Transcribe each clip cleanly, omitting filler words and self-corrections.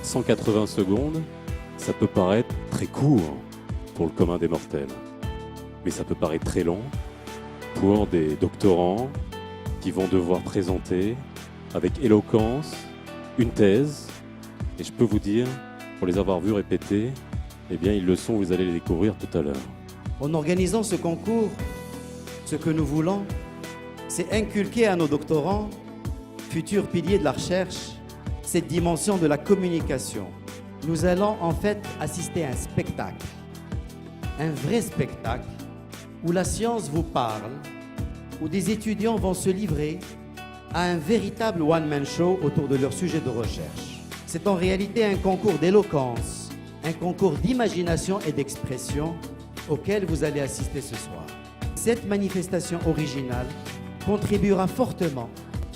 180 secondes, ça peut paraître très court pour le commun des mortels. Mais ça peut paraître très long pour des doctorants qui vont devoir présenter avec éloquence une thèse. Et je peux vous dire, pour les avoir vus répéter, eh bien ils le sont, vous allez les découvrir tout à l'heure. En organisant ce concours, ce que nous voulons, c'est inculquer à nos doctorants, futurs piliers de la recherche, cette dimension de la communication. Nous allons en fait assister à un spectacle, un vrai spectacle, où la science vous parle, où des étudiants vont se livrer à un véritable one-man show autour de leur sujet de recherche. C'est en réalité un concours d'éloquence, un concours d'imagination et d'expression auquel vous allez assister ce soir. Cette manifestation originale contribuera fortement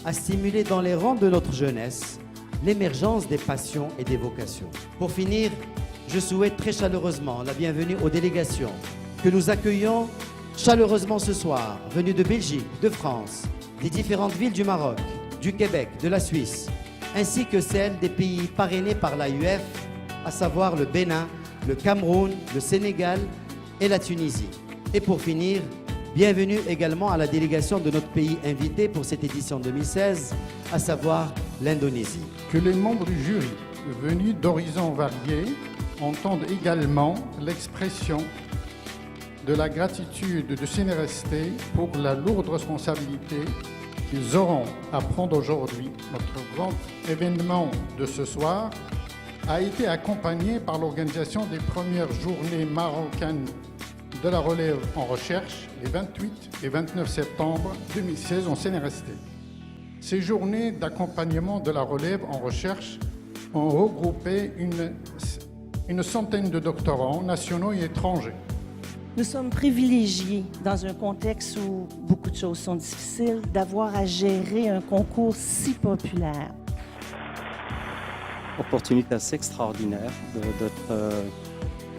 à stimuler dans les rangs de notre jeunesse l'émergence des passions et des vocations. Pour finir, je souhaite très chaleureusement la bienvenue aux délégations que nous accueillons chaleureusement ce soir, venues de Belgique, de France, des différentes villes du Maroc, du Québec, de la Suisse, ainsi que celles des pays parrainés par l'AUF, à savoir le Bénin, le Cameroun, le Sénégal et la Tunisie. Et pour finir, bienvenue également à la délégation de notre pays invité pour cette édition 2016, à savoir l'Indonésie. Que les membres du jury, venus d'horizons variés, entendent également l'expression de la gratitude de CNRST pour la lourde responsabilité qu'ils auront à prendre aujourd'hui. Notre grand événement de ce soir a été accompagné par l'organisation des premières journées marocaines de la relève en recherche les 28 et 29 septembre 2016 en CNRST. Ces journées d'accompagnement de la relève en recherche ont regroupé une centaine de doctorants nationaux et étrangers. Nous sommes privilégiés dans un contexte où beaucoup de choses sont difficiles d'avoir à gérer un concours si populaire. Opportunité assez extraordinaire d'être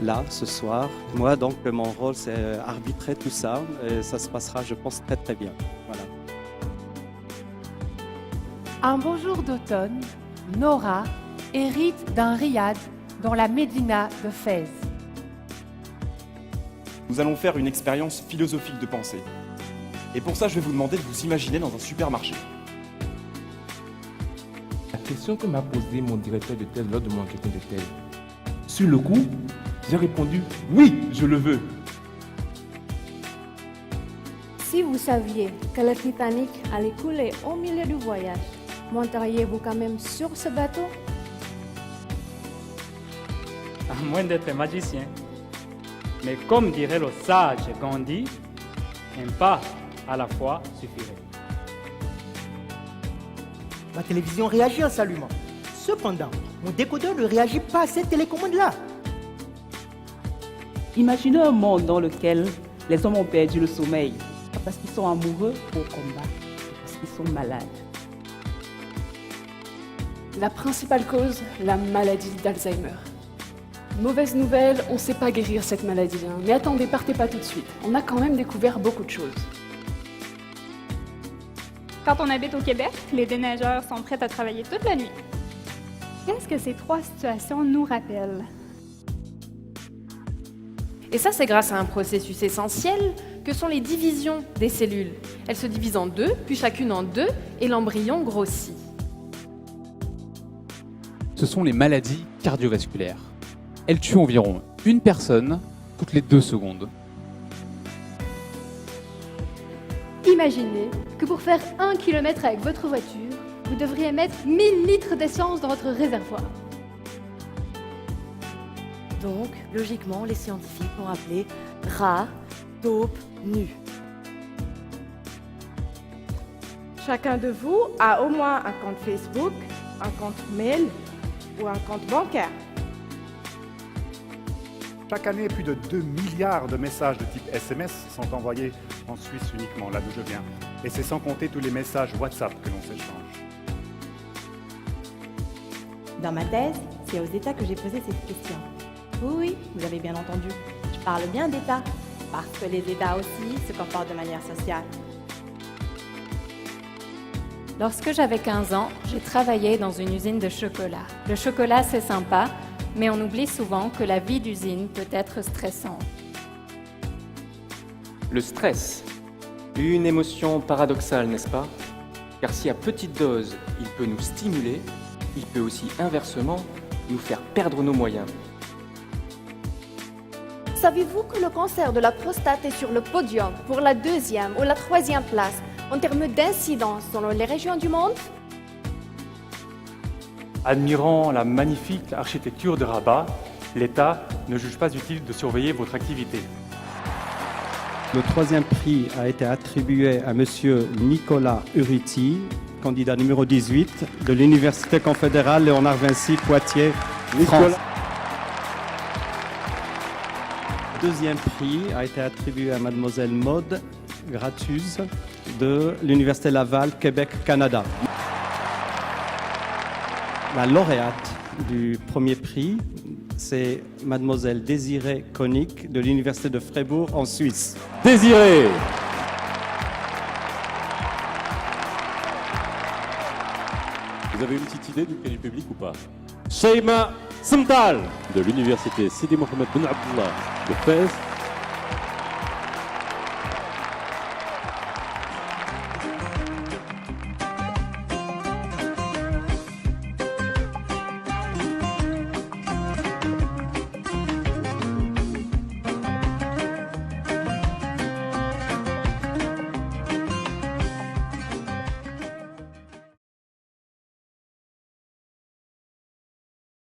là ce soir. Moi, donc, mon rôle, c'est arbitrer tout ça et ça se passera, je pense, très très bien. Voilà. Un beau jour d'automne, Nora hérite d'un riad dans la médina de Fès. Nous allons faire une expérience philosophique de pensée. Et pour ça, je vais vous demander de vous imaginer dans un supermarché. La question que m'a posée mon directeur de thèse lors de mon entretien de thèse. Sur le coup, j'ai répondu « Oui, je le veux ». Si vous saviez que le Titanic allait couler au milieu du voyage, monteriez-vous quand même sur ce bateau? À moins d'être magicien. Mais comme dirait le sage Gandhi, un pas à la fois suffirait. Ma télévision réagit en s'allumant. Cependant, mon décodeur ne réagit pas à cette télécommande-là. Imaginez un monde dans lequel les hommes ont perdu le sommeil, pas parce qu'ils sont amoureux au combat, mais parce qu'ils sont malades. La principale cause, la maladie d'Alzheimer. Mauvaise nouvelle, on ne sait pas guérir cette maladie. Mais attendez, partez pas tout de suite. On a quand même découvert beaucoup de choses. Quand on habite au Québec, les déneigeurs sont prêts à travailler toute la nuit. Qu'est-ce que ces trois situations nous rappellent? Et ça, c'est grâce à un processus essentiel que sont les divisions des cellules. Elles se divisent en deux, puis chacune en deux, et l'embryon grossit. Ce sont les maladies cardiovasculaires. Elles tuent environ une personne toutes les 2 secondes. Imaginez que pour faire 1 km avec votre voiture, vous devriez mettre 1000 litres d'essence dans votre réservoir. Donc, logiquement, les scientifiques l'ont appelé rat, taupe, nu. Chacun de vous a au moins un compte Facebook, un compte mail ou un compte bancaire. Chaque année, plus de 2 milliards de messages de type SMS sont envoyés en Suisse uniquement, là d'où je viens. Et c'est sans compter tous les messages WhatsApp que l'on s'échange. Dans ma thèse, c'est aux États que j'ai posé cette question. Oui, vous avez bien entendu. Je parle bien d'États, parce que les États aussi se comportent de manière sociale. Lorsque j'avais 15 ans, j'ai travaillé dans une usine de chocolat. Le chocolat, c'est sympa, mais on oublie souvent que la vie d'usine peut être stressante. Le stress, une émotion paradoxale, n'est-ce pas? Car si à petite dose, il peut nous stimuler, il peut aussi inversement nous faire perdre nos moyens. Savez-vous que le cancer de la prostate est sur le podium pour la 2e ou la 3e place en termes d'incidence selon les régions du monde? Admirant la magnifique architecture de Rabat, l'État ne juge pas utile de surveiller votre activité. Le 3e prix a été attribué à M. Nicolas Uriti, candidat numéro 18 de l'Université confédérale Léonard Vinci, Poitiers, France. Le 2e prix a été attribué à Mademoiselle Maude Gratuz de l'Université Laval, Québec, Canada. La lauréate du 1er prix, c'est Mademoiselle Désirée Konig de l'Université de Freiburg en Suisse. Désirée! Vous avez une petite idée du prix du public ou pas? Sheima Samtal de l'Université Sidi Mohamed Ben Abdallah de Fès.